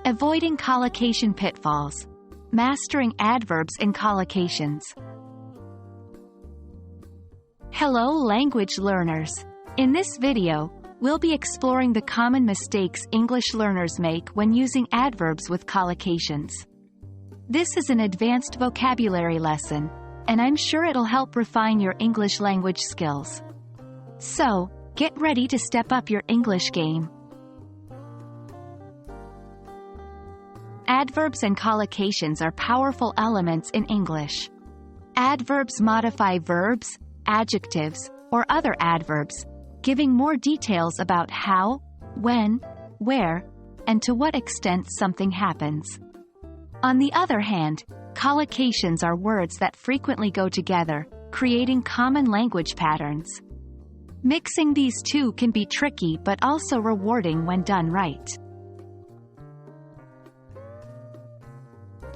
Avoiding collocation pitfalls. Mastering adverbs in collocations. Hello language learners. In this video, we'll be exploring the common mistakes English learners make when using adverbs with collocations. This is an advanced vocabulary lesson, and I'm sure it'll help refine your English language skills. So, get ready to step up your English game. Adverbs and collocations are powerful elements in English. Adverbs modify verbs, adjectives, or other adverbs, giving more details about how, when, where, and to what extent something happens. On the other hand, collocations are words that frequently go together, creating common language patterns. Mixing these two can be tricky but also rewarding when done right.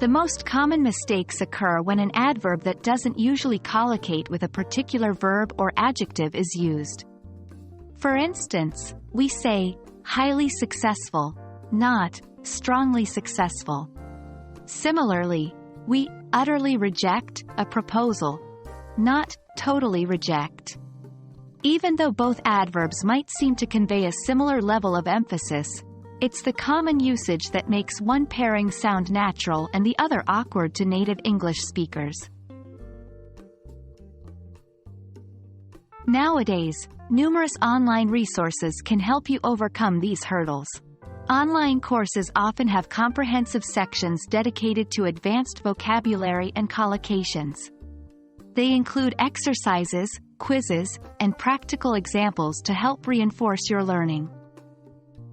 The most common mistakes occur when an adverb that doesn't usually collocate with a particular verb or adjective is used. For instance, we say, highly successful, not, strongly successful. Similarly, we utterly reject a proposal, not totally reject. Even though both adverbs might seem to convey a similar level of emphasis, it's the common usage that makes one pairing sound natural and the other awkward to native English speakers. Nowadays, numerous online resources can help you overcome these hurdles. Online courses often have comprehensive sections dedicated to advanced vocabulary and collocations. They include exercises, quizzes, and practical examples to help reinforce your learning.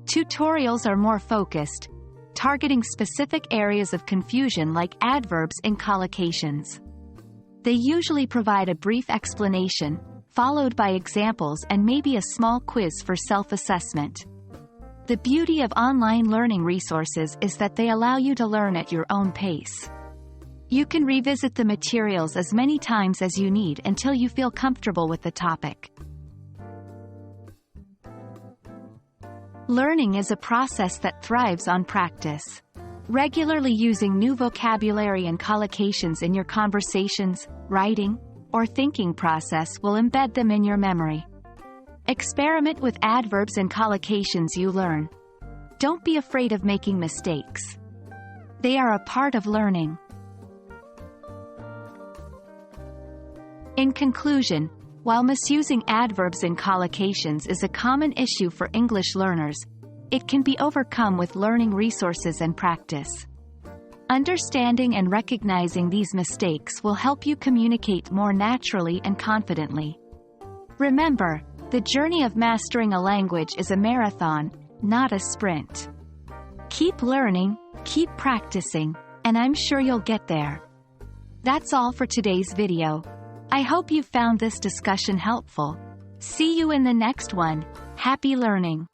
Tutorials are more focused, targeting specific areas of confusion like adverbs in collocations. They usually provide a brief explanation, followed by examples and maybe a small quiz for self-assessment. The beauty of online learning resources is that they allow you to learn at your own pace. You can revisit the materials as many times as you need until you feel comfortable with the topic. Learning is a process that thrives on practice. Regularly using new vocabulary and collocations in your conversations, writing, or thinking process will embed them in your memory. Experiment with adverbs and collocations you learn. Don't be afraid of making mistakes. They are a part of learning. In conclusion, while misusing adverbs in collocations is a common issue for English learners, it can be overcome with learning resources and practice. Understanding and recognizing these mistakes will help you communicate more naturally and confidently. Remember, the journey of mastering a language is a marathon, not a sprint. Keep learning, keep practicing, and I'm sure you'll get there. That's all for today's video. I hope you found this discussion helpful. See you in the next one. Happy learning!